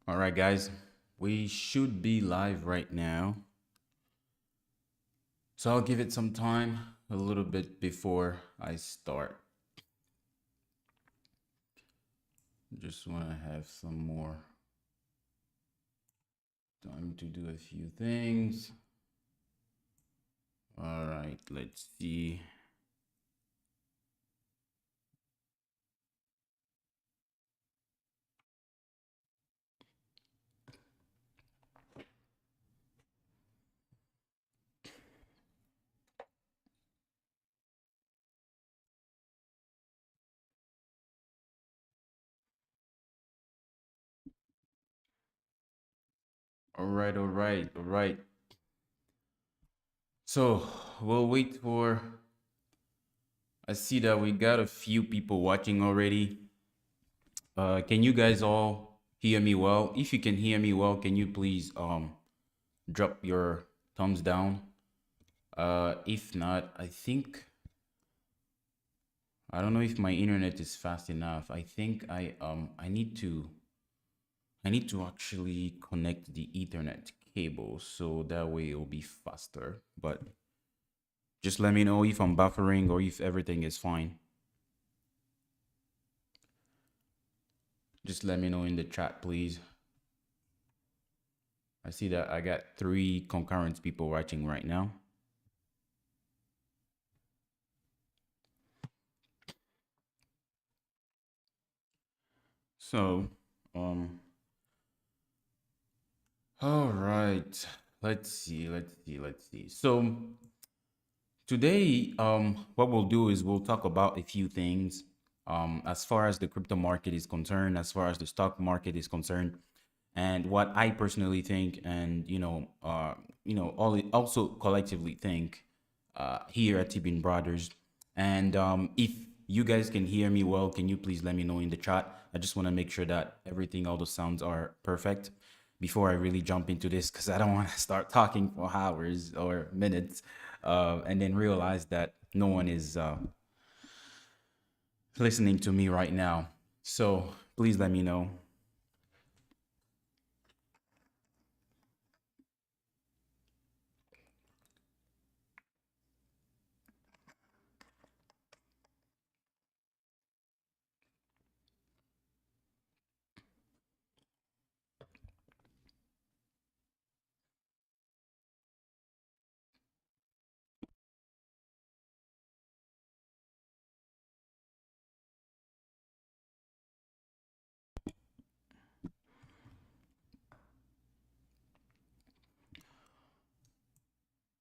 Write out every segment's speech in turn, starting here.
All right, guys, we should be live right now. So I'll give it some time, a little bit before I start. Just want to have some more time to do a few things. All right, let's see. All right. So we'll wait for. I see that we got a few people watching already. Can you guys all hear me well? If you can hear me well, can you please drop your thumbs down? If not, I don't know if my internet is fast enough. I think I need to actually connect the Ethernet cable so that way it'll be faster. But just let me know if I'm buffering or if everything is fine. Just let me know in the chat, please. I see that I got 3 concurrent people watching right now. So, all right. Let's see. So today, what we'll do is we'll talk about a few things, as far as the crypto market is concerned, as far as the stock market is concerned, and what I personally think, and also collectively think, here at Tibin Brothers. And if you guys can hear me well, can you please let me know in the chat? I just want to make sure that everything, all the sounds are perfect before I really jump into this, because I don't want to start talking for hours or minutes, and then realize that no one is listening to me right now. So please let me know.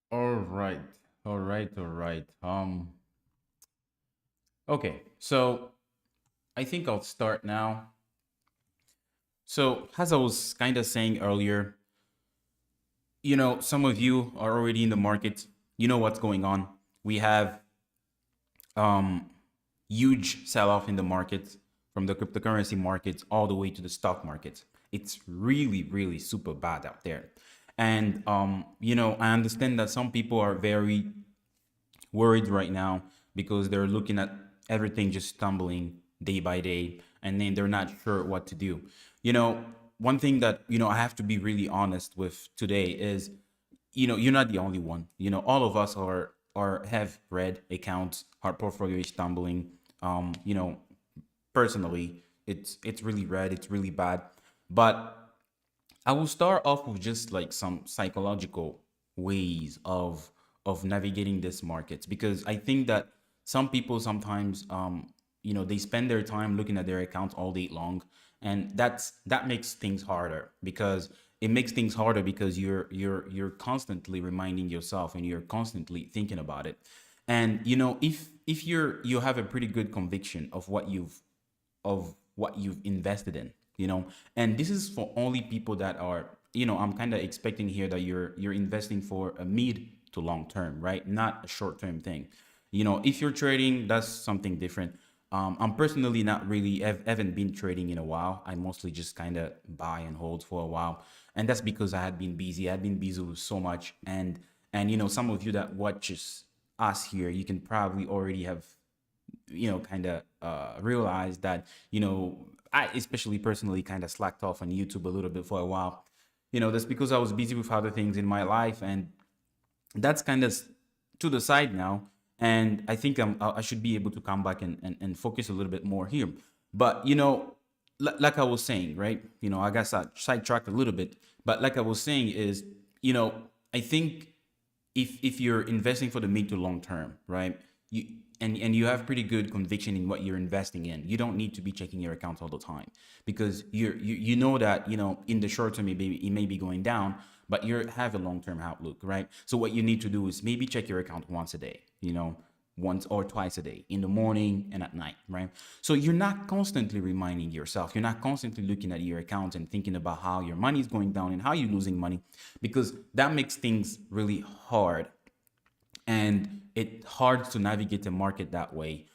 All right. All right. Okay. So I think I'll start now. So as I was kind of saying earlier, some of you are already in the market. You know what's going on. We have um huge sell-off in the market, from the cryptocurrency markets all the way to the stock market. It's really, really super bad out there. And I understand that some people are very worried right now because they're looking at everything just stumbling day by day, and then they're not sure what to do. One thing that I have to be really honest with today is, you're not the only one. All of us are have red accounts. Our portfolio is stumbling. Personally, it's really red. It's really bad. But I will start off with just like some psychological ways of navigating this markets, because I think that some people sometimes, they spend their time looking at their accounts all day long, and that makes things harder, because it makes things harder because you're constantly reminding yourself, and you're constantly thinking about it. And if you have a pretty good conviction of what you've invested in, and this is for only people that are, I'm kind of expecting here that you're investing for a mid to long term, right? Not a short term thing. If you're trading, that's something different. I'm personally not really haven't been trading in a while. I mostly just kind of buy and hold for a while, and that's because I had been busy. I had been busy with so much. And some of you that watches us here, you can probably already have kind of realized that, I especially personally kind of slacked off on YouTube a little bit for a while. That's because I was busy with other things in my life, and that's kind of to the side now. And I think I should be able to come back and focus a little bit more here. But like I was saying, right? I got sidetracked a little bit, but like I was saying is, I think if you're investing for the mid to long term, right? You and you have pretty good conviction in what you're investing in. You don't need to be checking your account all the time, because you know that, in the short term it may be going down, but you have a long term outlook, right? So what you need to do is maybe check your account once a day, once or twice a day, in the morning and at night, right? So you're not constantly reminding yourself, you're not constantly looking at your account and thinking about how your money is going down and how you're losing money, because that makes things really hard, and it's hard to navigate the market that way,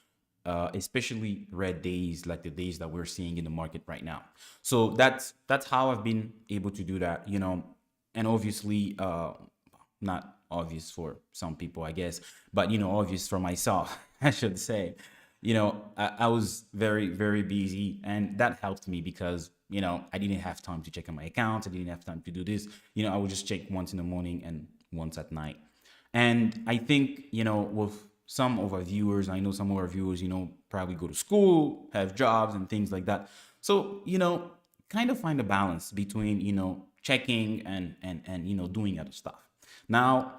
especially red days like the days that we're seeing in the market right now. So that's how I've been able to do that, and obviously, not obvious for some people, I guess, but obvious for myself, I should say. I was very, very busy, and that helped me because I didn't have time to check on my account. I didn't have time to do this. I would just check once in the morning and once at night. And I think, with some of our viewers, I know some of our viewers, probably go to school, have jobs and things like that. So, kind of find a balance between, checking and doing other stuff. Now,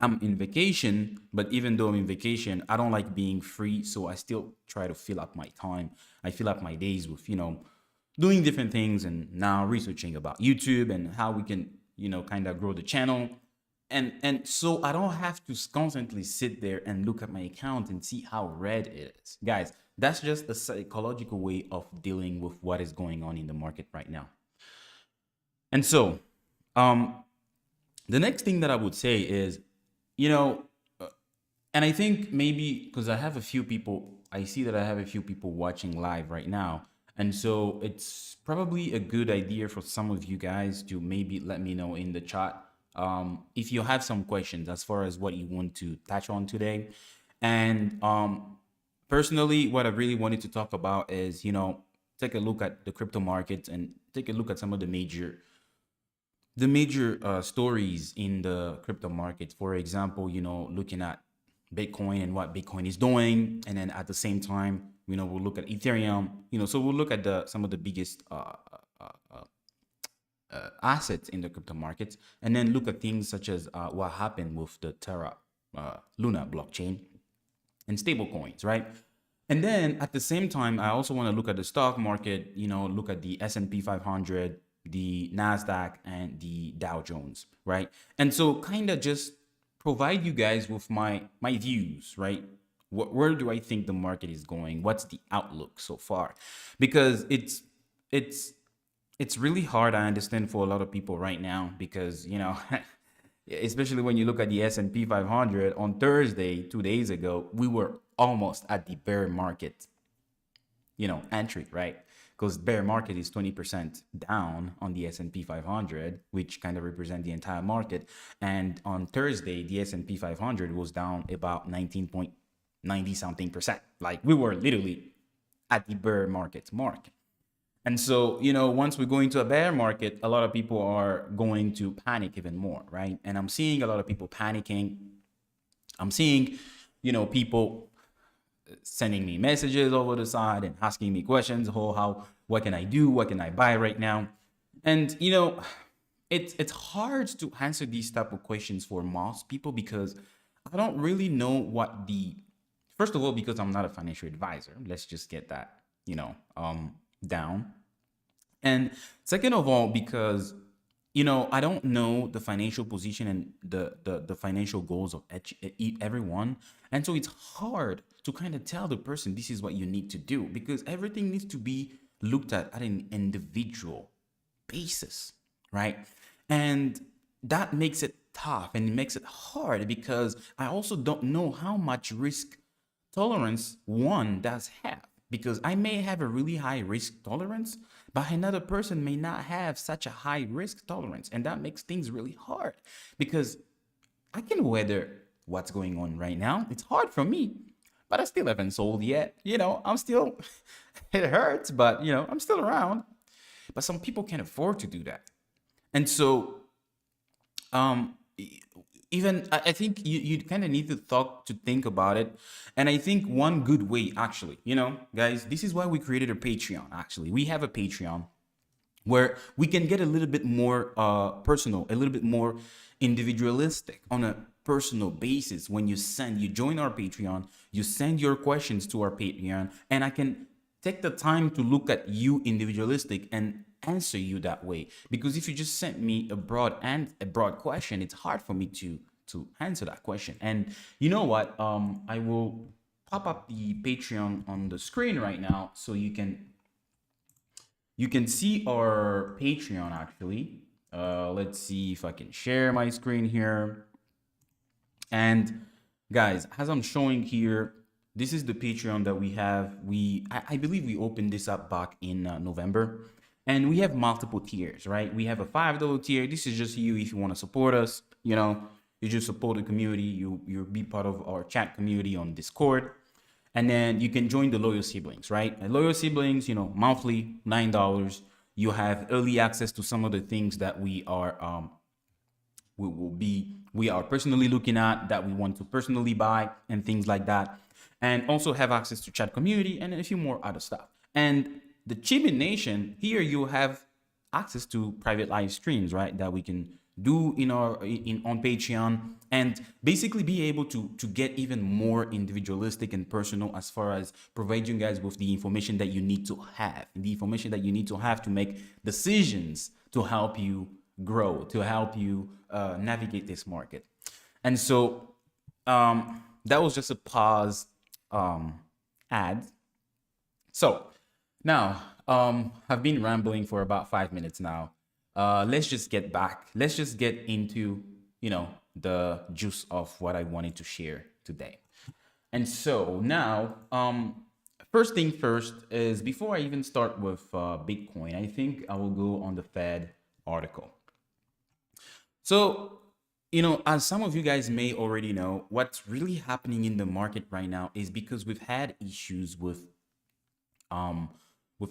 I'm in vacation, but even though I'm in vacation, I don't like being free. So I still try to fill up my time. I fill up my days with, doing different things, and now researching about YouTube and how we can, kind of grow the channel. And so I don't have to constantly sit there and look at my account and see how red it is. Guys, that's just a psychological way of dealing with what is going on in the market right now. And so, um, the next thing that I would say is, you know, uh, and I think maybe because I see that I have a few people watching live right now. And so it's probably a good idea for some of you guys to maybe let me know in the chat, if you have some questions as far as what you want to touch on today. And personally, what I really wanted to talk about is, take a look at the crypto markets and take a look at some of the major stories in the crypto market. For example, looking at Bitcoin and what Bitcoin is doing, and then at the same time, we'll look at Ethereum. So we'll look at the some of the biggest assets in the crypto markets, and then look at things such as what happened with the Terra Luna blockchain and stable coins, right? And then at the same time, I also want to look at the stock market, look at the S&P 500, the Nasdaq, and the Dow Jones, right? And so kind of just provide you guys with my views, right? Where do I think the market is going? What's the outlook so far? Because it's it's really hard, I understand, for a lot of people right now, because especially when you look at the S&P 500 on Thursday 2 days ago, we were almost at the bear market entry, right? Because bear market is 20% down on the S&P 500, which kind of represent the entire market. And on Thursday, the S&P 500 was down about 19.90 something percent. Like, we were literally at the bear market mark. And so, once we go into a bear market, a lot of people are going to panic even more, right? And I'm seeing a lot of people panicking. I'm seeing, people sending me messages over the side and asking me questions. What can I do? What can I buy right now? And, it's hard to answer these type of questions for most people, because I don't really know first of all, because I'm not a financial advisor. Let's just get that, down. And second of all, because I don't know the financial position and the financial goals of everyone. And so it's hard to kind of tell the person this is what you need to do, because everything needs to be looked at an individual basis, right? And that makes it tough, and it makes it hard, because I also don't know how much risk tolerance one does have, because I may have a really high risk tolerance, but another person may not have such a high risk tolerance, and that makes things really hard, because I can weather what's going on right now. It's hard for me, but I still haven't sold yet. I'm still, it hurts, but I'm still around. But some people can't afford to do that. And so, um, even I think you kind of need to think about it. And I think one good way, actually, guys, this is why we created a Patreon. Actually, we have a Patreon where we can get a little bit more personal, a little bit more individualistic on a personal basis. When you join our Patreon, you send your questions to our Patreon, and I can take the time to look at you individualistic and answer you that way. Because if you just sent me a broad question, it's hard for me to answer that question. And you know what? I will pop up the Patreon on the screen right now so you can see our Patreon actually. Let's see if I can share my screen here. And guys, as I'm showing here, this is the Patreon that we have. I believe we opened this up back in November. And we have multiple tiers, right? We have a $5 tier. This is just you if you want to support us. You just support the community. You'll be part of our chat community on Discord. And then you can join the Loyal Siblings, right? And Loyal Siblings, monthly $9. You have early access to some of the things that we are personally looking at, that we want to personally buy, and things like that. And also have access to chat community and a few more other stuff. And the Chibind Nation, here you have access to private live streams, right? That we can do on Patreon, and basically be able to get even more individualistic and personal as far as provide you guys with the information that you need to have, to make decisions to help you grow, to help you navigate this market. And so that was just a pause ad. So now I've been rambling for about 5 minutes now. Let's just get back. Let's just get into, the juice of what I wanted to share today. And so now, first thing first is, before I even start with Bitcoin, I think I will go on the Fed article. So, as some of you guys may already know, what's really happening in the market right now is because we've had issues with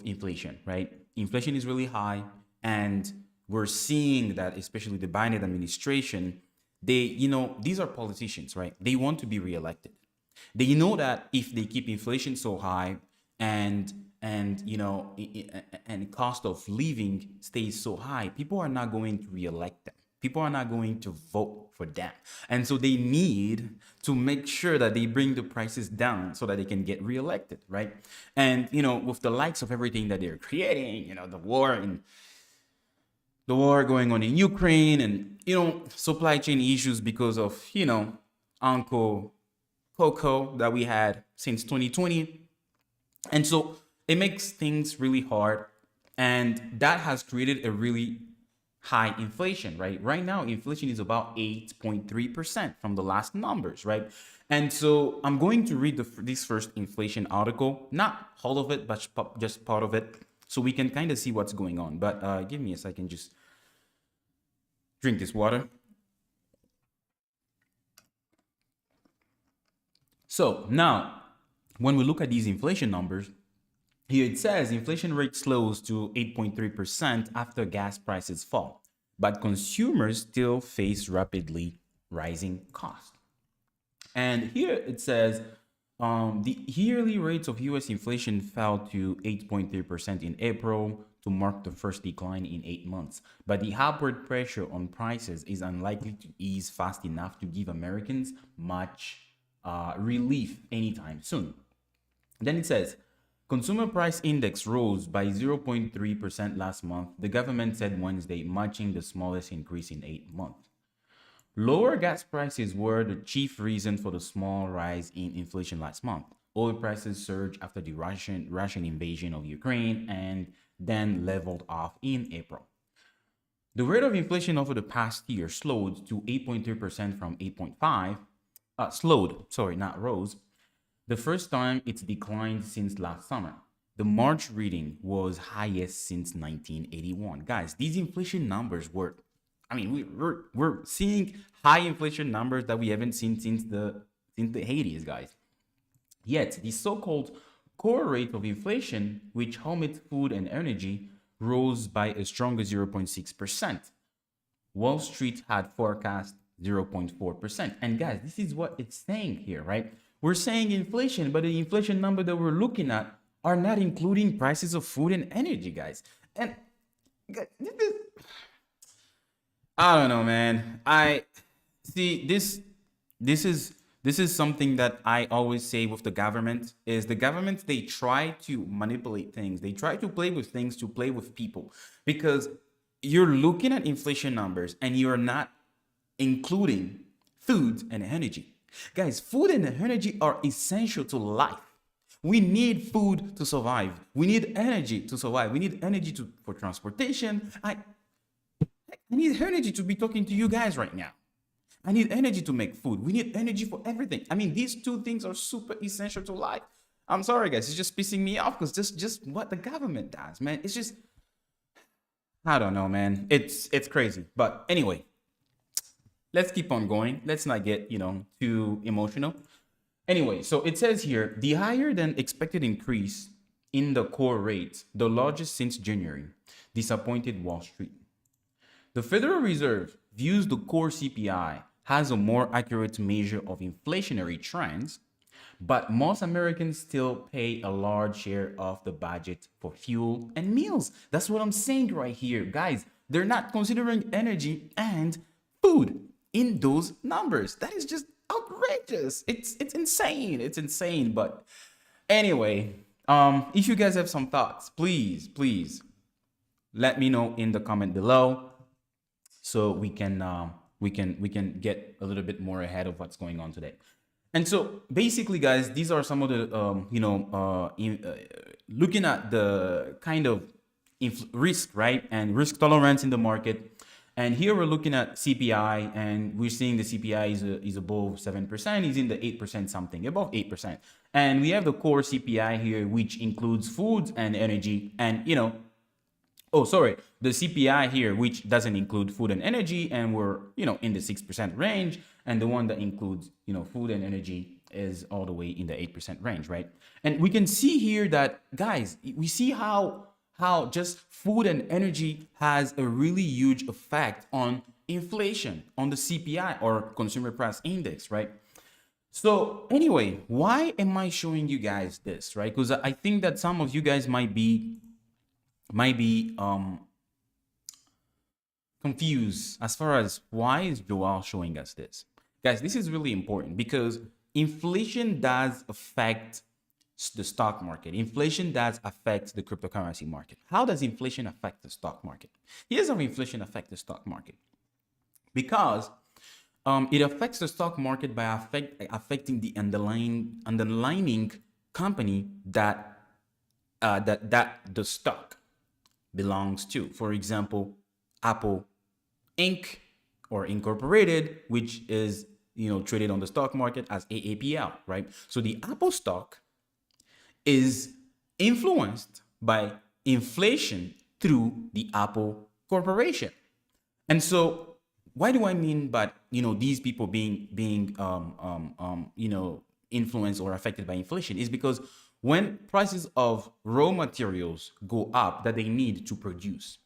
inflation, right? Inflation is really high, and we're seeing that, especially the Biden administration, these are politicians, right? They want to be reelected. They know that if they keep inflation so high and cost of living stays so high, people are not going to reelect them. People are not going to vote for them. And so they need to make sure that they bring the prices down so that they can get reelected, right? And, with the likes of everything that they're creating, the war going on in Ukraine, and, supply chain issues because of, Uncle Coco that we had since 2020. And so it makes things really hard. And that has created a really high inflation, right? Right now, inflation is about 8.3% from the last numbers, right? And so I'm going to read this first inflation article, not all of it, but just part of it, so we can kind of see what's going on. But give me a second, just drink this water. So now, when we look at these inflation numbers, here it says inflation rate slows to 8.3% after gas prices fall, but consumers still face rapidly rising costs. And here it says the yearly rates of US inflation fell to 8.3% in April to mark the first decline in 8 months. But the upward pressure on prices is unlikely to ease fast enough to give Americans much relief anytime soon. Then it says, Consumer Price Index rose by 0.3% last month, the government said Wednesday, matching the smallest increase in 8 months. Lower gas prices were the chief reason for the small rise in inflation last month. Oil prices surged after the Russian invasion of Ukraine and then leveled off in April. The rate of inflation over the past year slowed to 8.3% from 8.5%. Not rose. The first time it's declined since last summer. The March reading was highest since 1981. Guys, these inflation numbers we're seeing high inflation numbers that we haven't seen since the 80s, guys. Yet, the so-called core rate of inflation, which omits food and energy, rose by a stronger 0.6%. Wall Street had forecast 0.4%. And guys, this is what it's saying here, right? We're saying inflation, but the inflation number that we're looking at are not including prices of food and energy, guys. And this is, I don't know, man. I see this. This is this is something that I always say with the government is the government, they try to manipulate things. They try to play with things to play with people because you're looking at inflation numbers and you're not including food and energy. Guys, food and energy are essential to life. We need food to survive. We need energy to survive. We need energy for transportation. I need energy to be talking to you guys right now. I need energy to make food. We need energy for everything. I mean, these two things are super essential to life. I'm sorry, guys. It's just pissing me off because just what the government does, man. It's just, I don't know, man. It's crazy. But anyway, let's keep on going. Let's not get, too emotional. Anyway, so it says here, the higher than expected increase in the core rate, the largest since January, disappointed Wall Street. The Federal Reserve views the core CPI as a more accurate measure of inflationary trends, but most Americans still pay a large share of the budget for fuel and meals. That's what I'm saying right here, guys. They're not considering energy and food in those numbers. That is just outrageous. It's insane. It's insane. But anyway, if you guys have some thoughts, please let me know in the comment below so we can get a little bit more ahead of what's going on today. And so basically, guys, these are some of the looking at the kind of risk, right, and risk tolerance in the market. And here we're looking at CPI, and we're seeing the CPI is above 7%. Is in the 8% something, above 8%. And we have the core CPI here, which includes foods and energy, and oh, sorry, the CPI here, which doesn't include food and energy, and we're, in the 6% range. And the one that includes, food and energy is all the way in the 8% range, right? And we can see here that, guys, we see how just food and energy has a really huge effect on inflation, on the CPI or Consumer Price Index, right? So anyway, why am I showing you guys this, right? Because I think that some of you guys might be confused as far as why is Joel showing us this. Guys, this is really important because inflation does affect the stock market. Inflation does affect the cryptocurrency market. How does inflation affect the stock market? Here's how inflation affects the stock market. Because it affects the stock market by affecting the underlying company that the stock belongs to. For example, Apple Inc. or Incorporated, which is traded on the stock market as AAPL, right? So the Apple stock is influenced by inflation through the Apple Corporation. And so why do I mean by these people being influenced or affected by inflation is because when prices of raw materials go up that they need to produce,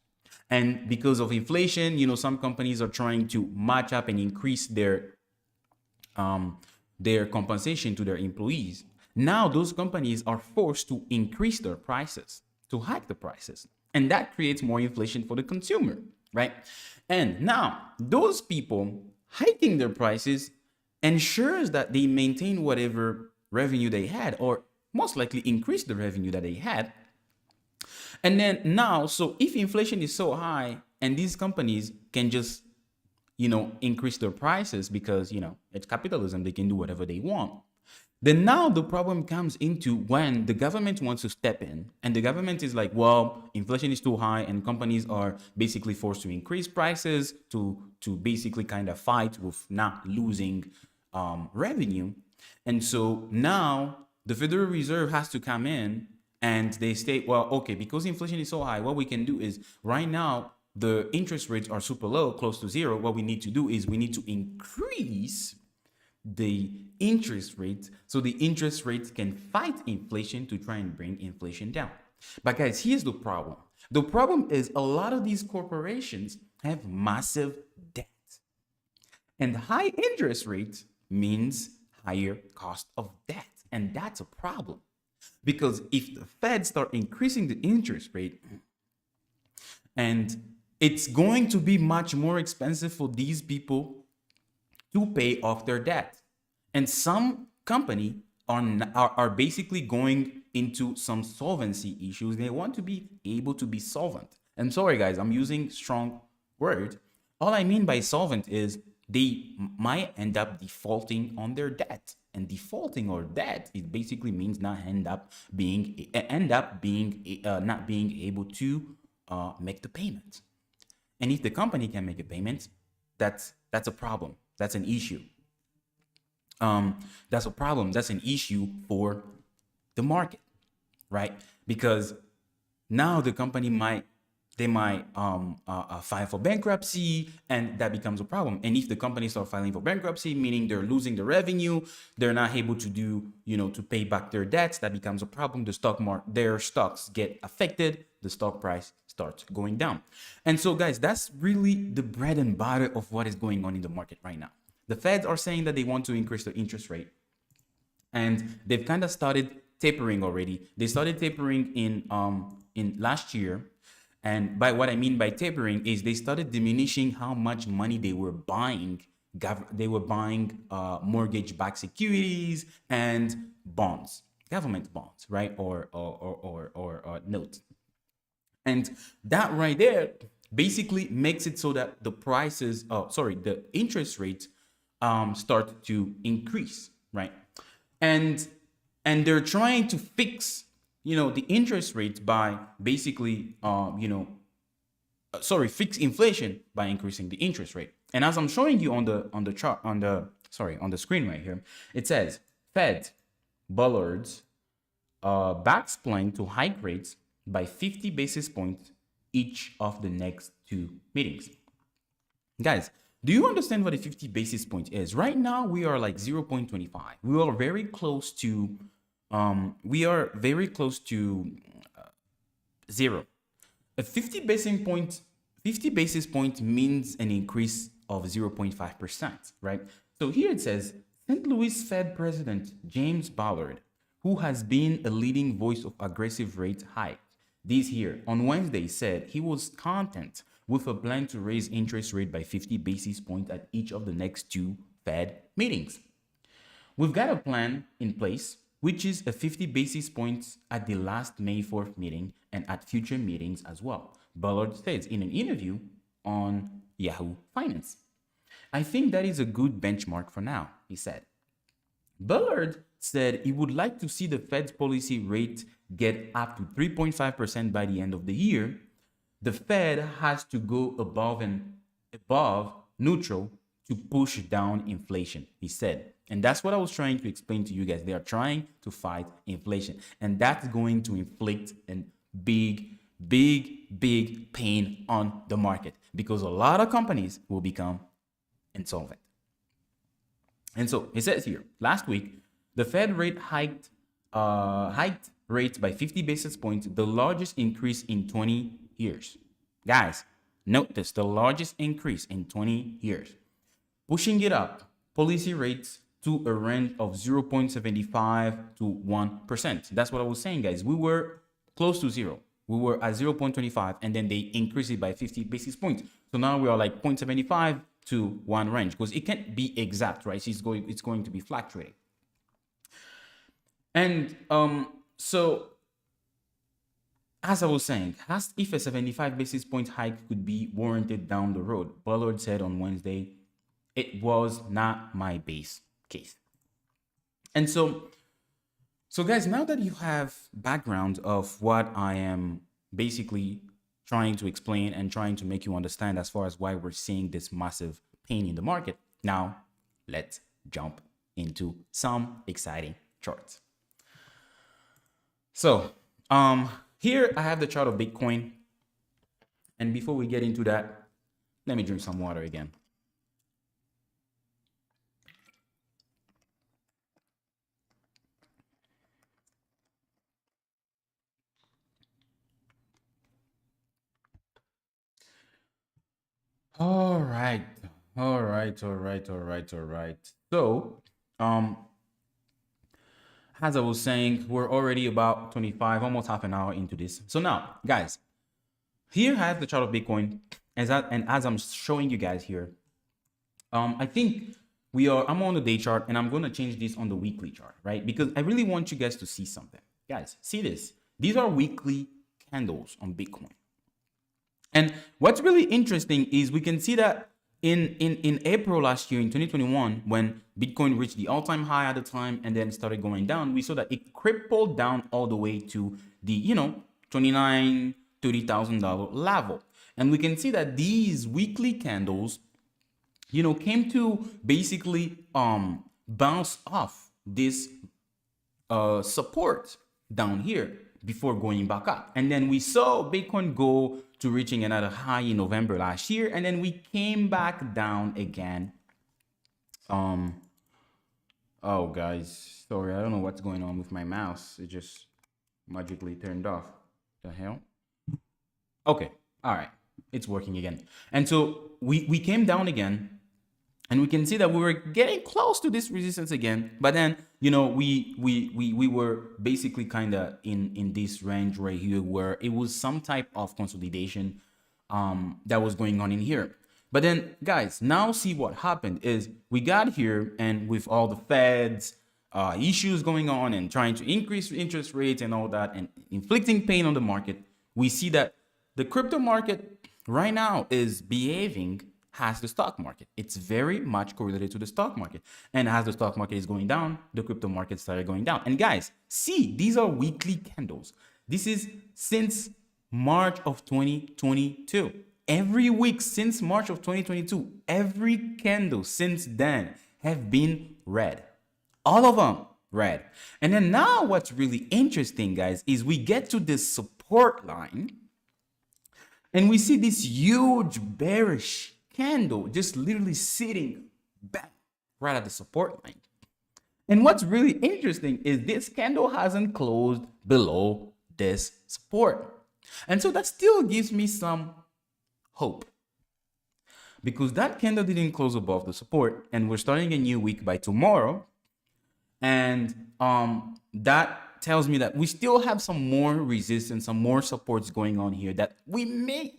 and because of inflation, some companies are trying to match up and increase their compensation to their employees. Now those companies are forced to increase their prices, to hike the prices, and that creates more inflation for the consumer, right? And now those people hiking their prices ensures that they maintain whatever revenue they had, or most likely increase the revenue that they had. And then now, so if inflation is so high and these companies can just, increase their prices because, it's capitalism, they can do whatever they want. Then now the problem comes into when the government wants to step in and the government is like, well, inflation is too high and companies are basically forced to increase prices to basically kind of fight with not losing revenue. And so now the Federal Reserve has to come in and they state, well, okay, because inflation is so high, what we can do is right now the interest rates are super low, close to zero. What we need to do is we need to increase the interest rate so the interest rates can fight inflation to try and bring inflation down. But guys, here's the problem. The problem is a lot of these corporations have massive debt. And high interest rate means higher cost of debt. And that's a problem. Because if the Fed start increasing the interest rate, and it's going to be much more expensive for these people to pay off their debt. And some company are basically going into some solvency issues. They want to be able to be solvent. And sorry guys, I'm using strong word. All I mean by solvent is they might end up defaulting on their debt. And defaulting or debt, it basically means not being able to make the payment. And if the company can make a payment, that's a problem. That's an issue. That's a problem. That's an issue for the market, right? Because now the company might file for bankruptcy, and that becomes a problem. And if the company start filing for bankruptcy, meaning they're losing the revenue, they're not able to do, to pay back their debts, that becomes a problem. Their stocks get affected, the stock price starts going down. And so guys, that's really the bread and butter of what is going on in the market right now. The Feds are saying that they want to increase the interest rate, and they've kind of started tapering already. They started tapering in last year. And by what I mean by tapering is they started diminishing how much money they were buying. They were buying mortgage-backed securities and bonds, government bonds, right, or notes. And that right there basically makes it so that the interest rates start to increase, right? And they're trying to fix the interest rate by basically, fix inflation by increasing the interest rate. And as I'm showing you on the chart, on the screen right here, it says Fed Bullards backs plan to hike rates by 50 basis points each of the next 2 meetings. Guys, do you understand what a 50 basis point is? Right now, we are like 0.25. We are very close to zero. A 50 basis point means an increase of 0.5%, right? So here it says St. Louis Fed President James Ballard, who has been a leading voice of aggressive rate hike this year, on Wednesday said he was content with a plan to raise interest rate by 50 basis points at each of the next 2 Fed meetings. We've got a plan in place, which is a 50 basis points at the last May 4th meeting and at future meetings as well, Ballard says in an interview on Yahoo Finance. I think that is a good benchmark for now, he said. Ballard said he would like to see the Fed's policy rate get up to 3.5% by the end of the year. The Fed has to go above neutral to push down inflation, he said. And that's what I was trying to explain to you guys. They are trying to fight inflation. And that's going to inflict a big pain on the market because a lot of companies will become insolvent. And so it says here, last week, the Fed rate hiked rates by 50 basis points, the largest increase in 20 years. Guys, note this, the largest increase in 20 years. Pushing it up, policy rates to a range of 0.75 to 1%. That's what I was saying, guys. We were close to zero. We were at 0.25, and then they increased it by 50 basis points. So now we are like 0.75 to 1 range, because it can't be exact, right? It's going to be fluctuating. And so as I was saying, as if a 75 basis point hike could be warranted down the road, Ballard said on Wednesday, it was not my base case. And so guys, now that you have background of what I am basically trying to explain and trying to make you understand as far as why we're seeing this massive pain in the market, now let's jump into some exciting charts. So here I have the chart of Bitcoin. And before we get into that, let me drink some water again. All right, all right, all right, all right. So, um, as I was saying, we're already about 25, almost half an hour into this. So now, guys, here has the chart of Bitcoin, and as I'm showing you guys here, I think I'm on the day chart, and I'm gonna change this on the weekly chart, right? Because I really want you guys to see something. Guys, see this. These are weekly candles on Bitcoin. And what's really interesting is we can see that in April last year, in 2021, when Bitcoin reached the all-time high at the time and then started going down, we saw that it crippled down all the way to the, $29,000-$30,000 level. And we can see that these weekly candles, came to basically bounce off this support down here before going back up. And then we saw Bitcoin go to reaching another high in November last year. And then we came back down again. Oh, guys, sorry, I don't know what's going on with my mouse. It just magically turned off. The hell? Okay, all right, it's working again. And so we came down again, and we can see that we were getting close to this resistance again, but then we were basically kind of in this range right here where it was some type of consolidation that was going on in here. But then, guys, now see what happened is we got here, and with all the Feds issues going on and trying to increase interest rates and all that and inflicting pain on the market, we see that the crypto market right now is behaving as the stock market. It's very much correlated to the stock market. And as the stock market is going down, the crypto market started going down. And guys, see, these are weekly candles. This is since March of 2022. Every week since March of 2022, every candle since then have been red. All of them red. And then now what's really interesting, guys, is we get to this support line and we see this huge bearish candle just literally sitting back right at the support line. And what's really interesting is this candle hasn't closed below this support. And so that still gives me some hope, because that candle didn't close above the support, and we're starting a new week by tomorrow. And that tells me that we still have some more resistance, some more supports going on here that we may,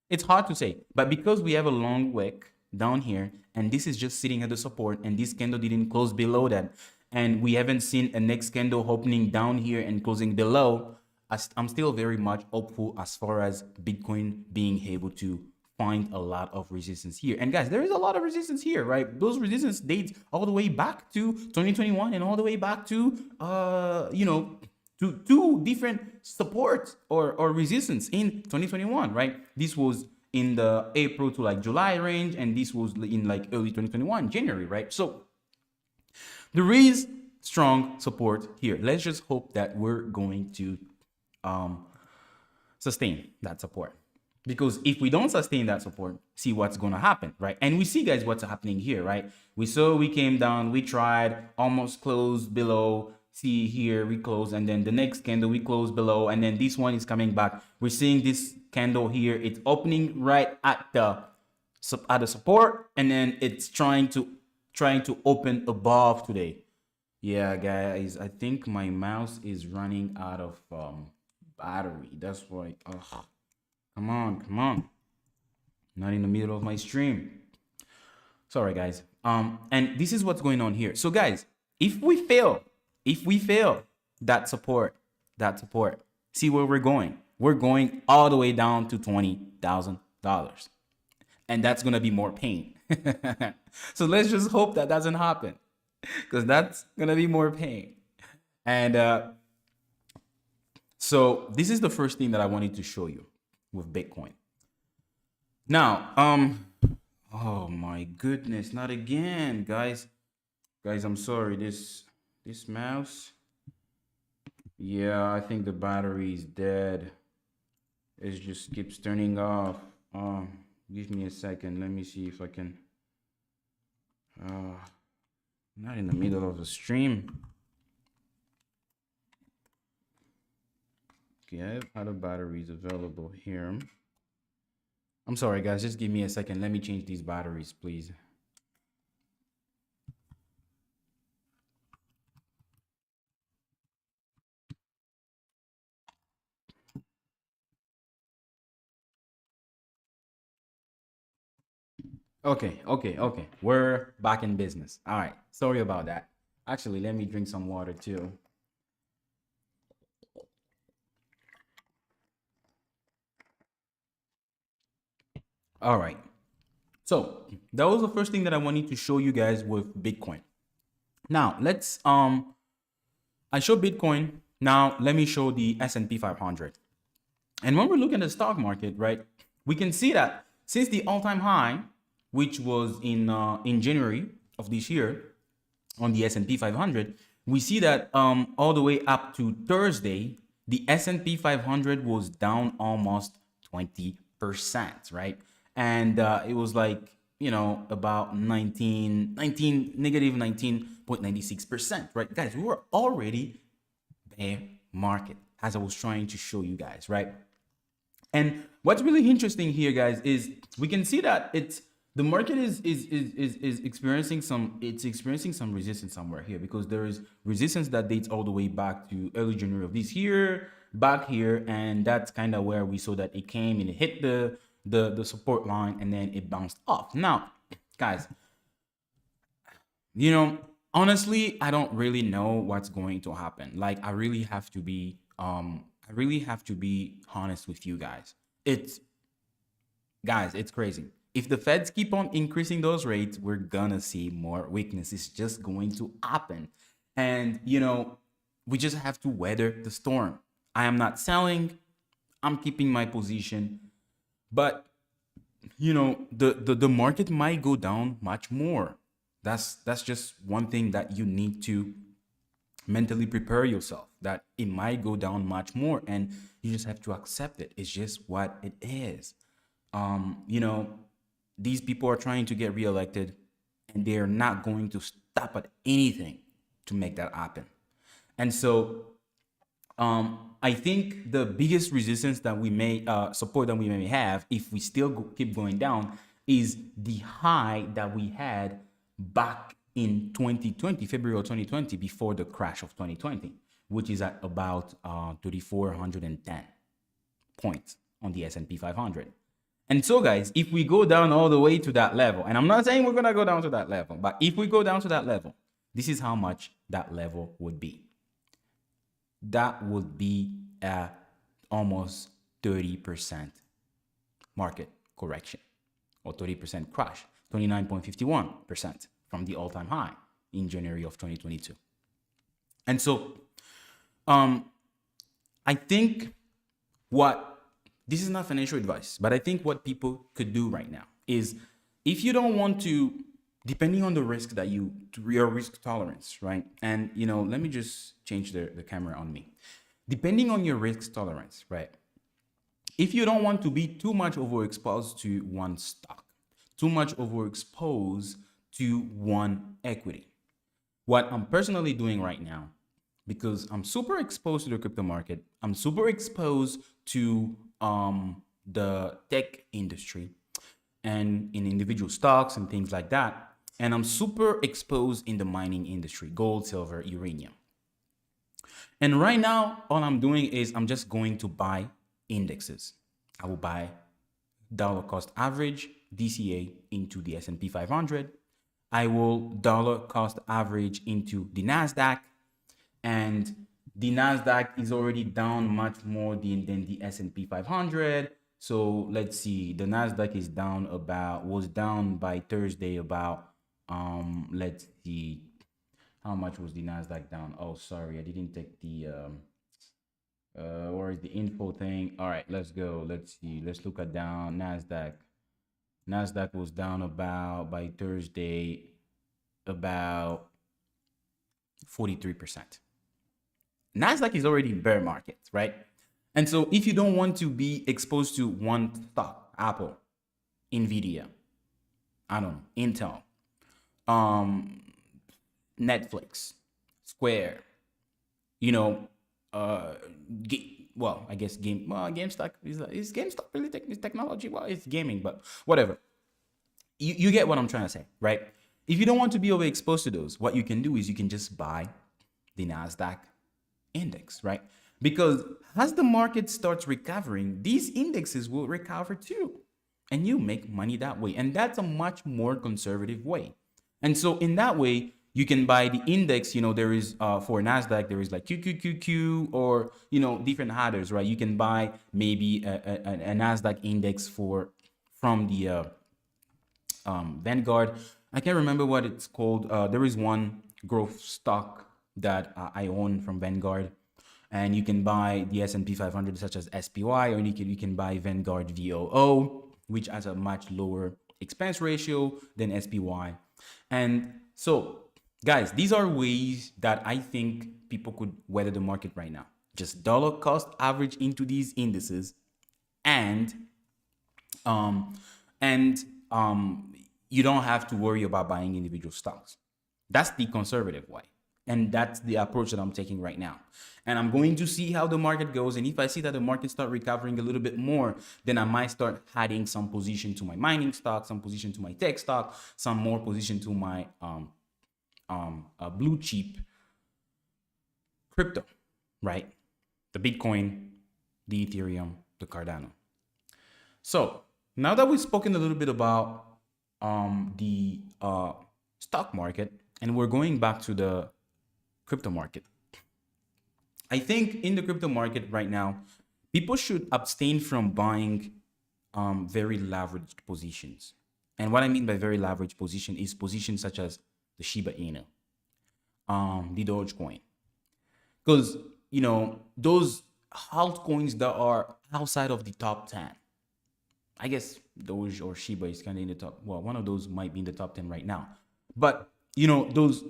it's hard to say, but because we have a long wick down here, and this is just sitting at the support, and this candle didn't close below that, and we haven't seen a next candle opening down here and closing below, I'm still very much hopeful as far as Bitcoin being able to find a lot of resistance here. And guys, there is a lot of resistance here, right? Those resistance dates all the way back to 2021 and all the way back to to two different supports or resistance in 2021, right? This was in the April to like July range, and this was in like early 2021, January, right? So there is strong support here. Let's just hope that we're going to sustain that support. Because if we don't sustain that support, see what's going to happen, right? And we see, guys, what's happening here, right? We saw we came down, we tried, almost closed below. See here, we close, and then the next candle we close below, and then this one is coming back. We're seeing this candle here. It's opening right at the support, and then it's trying to open above today. Yeah, guys, I think my mouse is running out of battery. That's why. Ugh. Come on. Not in the middle of my stream. Sorry, guys. And this is what's going on here. So, guys, if we fail that support, see where we're going. We're going all the way down to $20,000. And that's going to be more pain. So let's just hope that doesn't happen, because that's going to be more pain. And so this is the first thing that I wanted to show you with Bitcoin. Now, oh my goodness, not again, guys. Guys, I'm sorry. This mouse. Yeah, I think the battery is dead. It just keeps turning off. Give me a second. Let me see if I can. Not in the middle of the stream. Okay, I have other batteries available here. I'm sorry, guys. Just give me a second. Let me change these batteries, please. Okay. We're back in business. All right. Sorry about that. Actually, let me drink some water too. All right. So that was the first thing that I wanted to show you guys with Bitcoin. Now let's I show Bitcoin. Now let me show the S&P 500. And when we're looking at the stock market, right, we can see that since the all-time high, which was in January of this year on the S&P 500, we see that all the way up to Thursday, the S&P 500 was down almost 20%, right? And it was like, about 19.96%, right? Guys, we were already bear market, as I was trying to show you guys, right? And what's really interesting here, guys, is we can see that the market is experiencing some resistance somewhere here, because there is resistance that dates all the way back to early January of this year, back here, and that's kind of where we saw that it came and it hit the support line, and then it bounced off. Now, guys, honestly, I don't really know what's going to happen. Like, I really have to be honest with you guys. It's Guys, it's crazy. If the feds keep on increasing those rates, we're gonna see more weakness. It's just going to happen. And we just have to weather the storm. I am not selling, I'm keeping my position, but the market might go down much more. That's just one thing that you need to mentally prepare yourself, that it might go down much more, and you just have to accept it. It's just what it is. You know, these people are trying to get reelected, and they're not going to stop at anything to make that happen. And so I think the biggest resistance that we may support that we may have, if we still keep going down, is the high that we had back in 2020, February of 2020, before the crash of 2020, which is at about 3,410 points on the S&P 500. And so, guys, if we go down all the way to that level, and I'm not saying we're going to go down to that level, but if we go down to that level, this is how much that level would be. That would be a almost 30% market correction, or 30% crash, 29.51% from the all-time high in January of 2022. And so I think this is not financial advice, but I think what people could do right now is, if you don't want to, depending on the risk that your risk tolerance, right? And, let me just change the camera on me. Depending on your risk tolerance, right? If you don't want to be too much overexposed to one stock, too much overexposed to one equity, what I'm personally doing right now, because I'm super exposed to the crypto market, I'm super exposed to the tech industry and in individual stocks and things like that. And I'm super exposed in the mining industry, gold, silver, uranium. And right now, all I'm doing is I'm just going to buy indexes. I will buy dollar cost average, DCA, into the S&P 500. I will dollar cost average into the Nasdaq, and the Nasdaq is already down much more than the S&P 500. So let's see, the Nasdaq was down by Thursday about, let's see, how much was the Nasdaq down? Oh, sorry, I didn't take the, where is the info thing? All right, let's go. Let's see, let's look at down Nasdaq. Nasdaq was down about, by Thursday, about 43%. Nasdaq is already in bear market, right? And so if you don't want to be exposed to one stock, Apple, Nvidia, I don't know, Intel, Netflix, Square, well, I guess GameStop is GameStop really is technology? Well, it's gaming, but whatever. You get what I'm trying to say, right? If you don't want to be overexposed to those, what you can do is you can just buy the Nasdaq index, right? Because as the market starts recovering, these indexes will recover too. And you make money that way. And that's a much more conservative way. And so in that way, you can buy the index, there is for Nasdaq, there is like QQQQ or, different others, right? You can buy maybe a Nasdaq index from the Vanguard. I can't remember what it's called. There is one growth stock that I own from Vanguard, and you can buy the S&P 500 such as SPY, or you can buy Vanguard VOO, which has a much lower expense ratio than SPY. And so, guys, these are ways that I think people could weather the market right now. Just dollar cost average into these indices, and um, and you don't have to worry about buying individual stocks. That's the conservative way. And that's the approach that I'm taking right now. And I'm going to see how the market goes. And if I see that the market start recovering a little bit more, then I might start adding some position to my mining stock, some position to my tech stock, some more position to my blue chip crypto, right? The Bitcoin, the Ethereum, the Cardano. So now that we've spoken a little bit about the stock market, and we're going back to the crypto market, I think in the crypto market right now, people should abstain from buying very leveraged positions. And what I mean by very leveraged position is positions such as the Shiba Inu, the Dogecoin, because those altcoins that are outside of the top 10. I guess Doge or Shiba is kind of in the top. Well, one of those might be in the top 10 right now. But those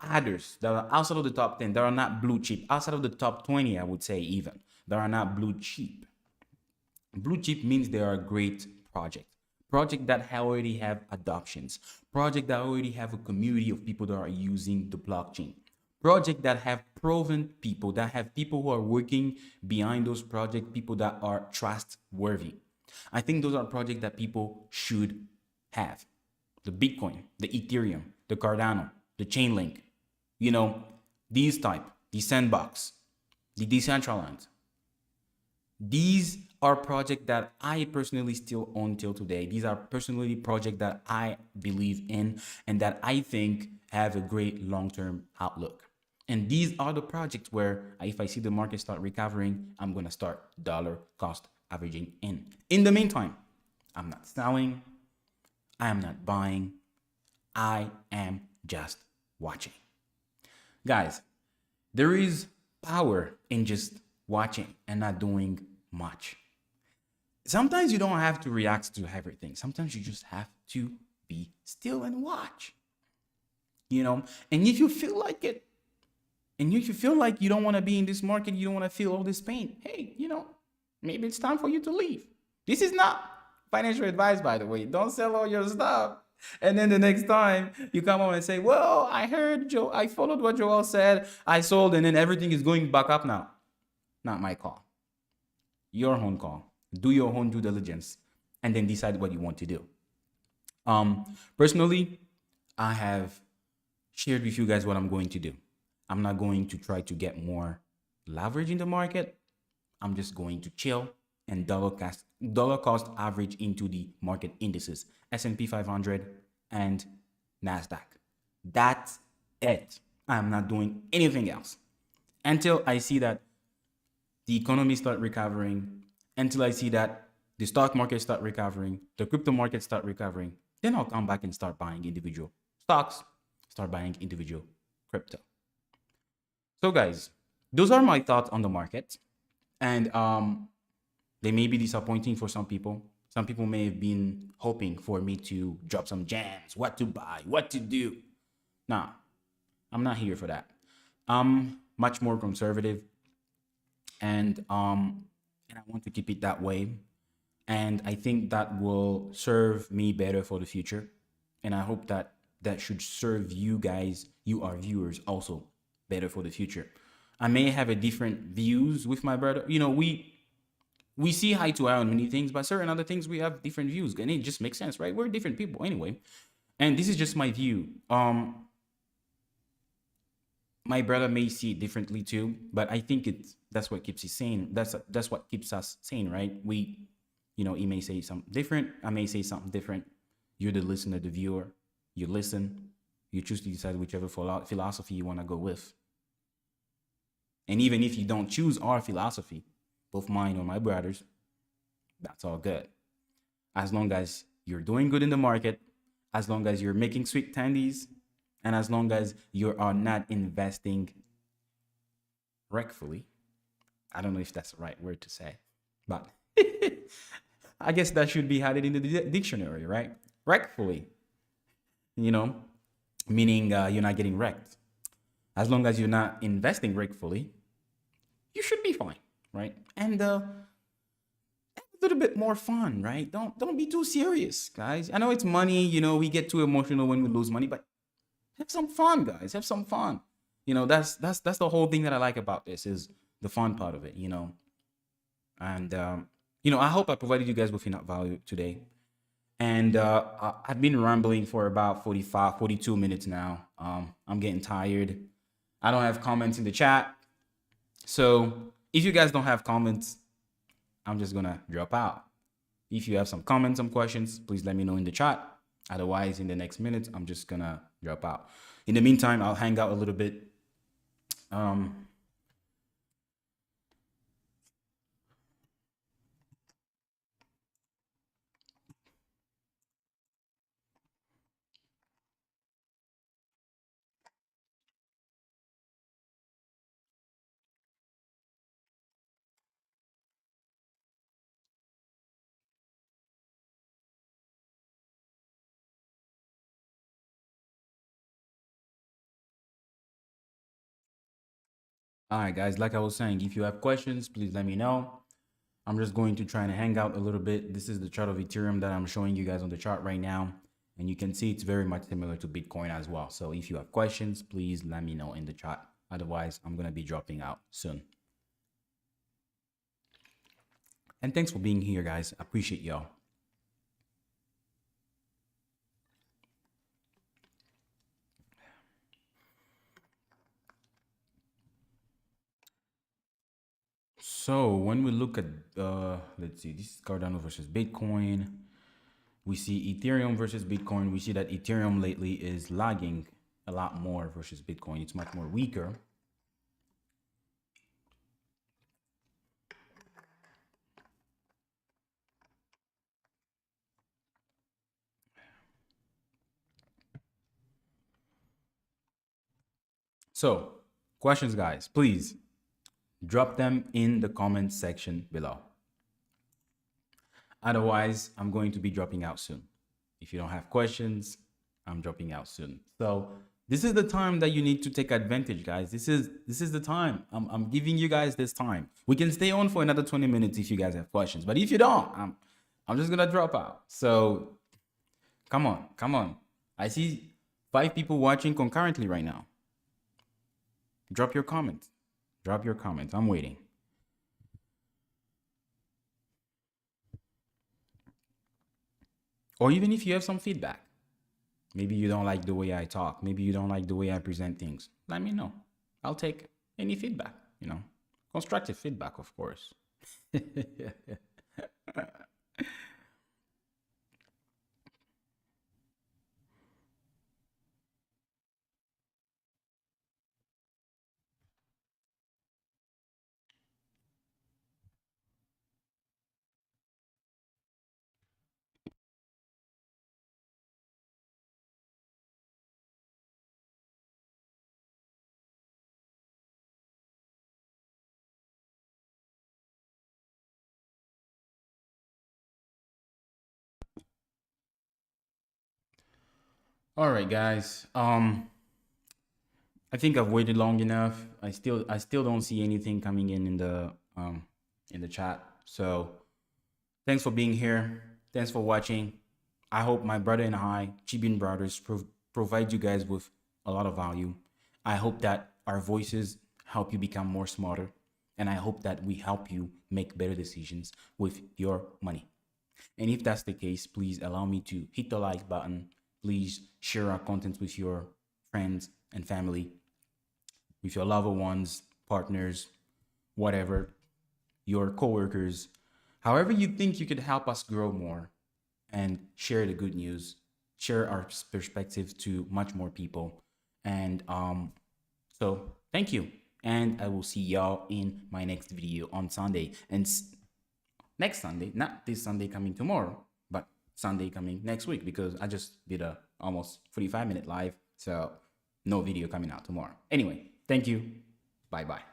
others that are outside of the top 10, that are not blue chip, outside of the top 20, I would say even, that are not blue chip. Blue chip means they are a great project that already have adoptions, project that already have a community of people that are using the blockchain, project that have proven people, that have people who are working behind those projects, people that are trustworthy. I think those are projects that people should have. The Bitcoin, the Ethereum, the Cardano, the Chainlink, these type, the Sandbox, the Decentraland. These are projects that I personally still own till today. These are personally projects that I believe in and that I think have a great long-term outlook. And these are the projects where if I see the market start recovering, I'm going to start dollar cost averaging in. In the meantime, I'm not selling. I am not buying. I am just watching. Guys, there is power in just watching and not doing much. Sometimes you don't have to react to everything. Sometimes you just have to be still and watch. And if you feel like it, and if you feel like you don't want to be in this market, you don't want to feel all this pain, hey, maybe it's time for you to leave. This is not financial advice, by the way. Don't sell all your stuff. And then the next time you come on and say, well, I heard I followed what Joel said, I sold, and then everything is going back up now. Not my call. Your own call. Do your own due diligence and then decide what you want to do. Personally, I have shared with you guys what I'm going to do. I'm not going to try to get more leverage in the market. I'm just going to chill and dollar cost average into the market indices, S&P 500 and Nasdaq. That's it. I'm not doing anything else until I see that the economy start recovering, until I see that the stock market start recovering, the crypto market start recovering. Then I'll come back and start buying individual stocks, start buying individual crypto. So guys, those are my thoughts on the market. And they may be disappointing for some people. Some people may have been hoping for me to drop some gems, what to buy, what to do. Nah, I'm not here for that. I'm much more conservative, and I want to keep it that way. And I think that will serve me better for the future. And I hope that should serve you guys, you our viewers, also better for the future. I may have a different views with my brother. You know, we see eye to eye on many things, but certain other things we have different views, and it just makes sense, right? We're different people anyway. And this is just my view. My brother may see it differently too, but I think that's what keeps us sane. That's what keeps us sane, right? You know, he may say something different. I may say something different. You're the listener, the viewer. You listen. You choose to decide whichever philosophy you want to go with. And even if you don't choose our philosophy, both mine or my brother's, that's all good. As long as you're doing good in the market, as long as you're making sweet candies, and as long as you are not investing recklessly. I don't know if that's the right word to say, but I guess that should be added in the dictionary, right? Recklessly, you know, meaning you're not getting wrecked. As long as you're not investing recklessly, you should be fine, right? And a little bit more fun, right? Don't be too serious, guys. I know it's money. You know, we get too emotional when we lose money, but have some fun, guys. Have some fun. You know, that's the whole thing that I like about this is the fun part of it. You know, and you know, I hope I provided you guys with enough value today. And I've been rambling for about 45, 42 minutes now. I'm getting tired. I don't have comments in the chat. So if you guys don't have comments, I'm just gonna drop out. If you have some comments, some questions, please let me know in the chat. Otherwise, in the next minute, I'm just gonna drop out. In the meantime, I'll hang out a little bit. All right, guys, like I was saying, if you have questions, please let me know. I'm just going to try and hang out a little bit. This is the chart of Ethereum that I'm showing you guys on the chart right now. And you can see it's very much similar to Bitcoin as well. So if you have questions, please let me know in the chat. Otherwise, I'm going to be dropping out soon. And thanks for being here, guys. I appreciate y'all. So when we look at, let's see, this is Cardano versus Bitcoin. We see Ethereum versus Bitcoin. We see that Ethereum lately is lagging a lot more versus Bitcoin. It's much more weaker. So questions, guys, please drop them in the comment section below. Otherwise, I'm going to be dropping out soon. If you don't have questions, I'm dropping out soon. So this is the time that you need to take advantage, guys. This is the time. I'm giving you guys this time. We can stay on for another 20 minutes if you guys have questions. But if you don't, I'm just gonna drop out. So come on. I see 5 people watching concurrently right now. Drop your comments. Drop your comments. I'm waiting. Or even if you have some feedback. Maybe you don't like the way I talk. Maybe you don't like the way I present things. Let me know. I'll take any feedback, you know. Constructive feedback, of course. All right, guys. I think I've waited long enough. I still don't see anything coming in the chat. So thanks for being here. Thanks for watching. I hope my brother and I, Chibind Brothers, provide you guys with a lot of value. I hope that our voices help you become more smarter. And I hope that we help you make better decisions with your money. And if that's the case, please allow me to hit the like button. Please share our content with your friends and family, with your loved ones, partners, whatever, your coworkers, however you think you could help us grow more, and share the good news, share our perspective to much more people. And so thank you. And I will see y'all in my next video on Sunday. And next Sunday, not this Sunday coming tomorrow, but Sunday coming next week, because I just did a almost 45-minute live. So no video coming out tomorrow. Anyway, thank you. Bye bye.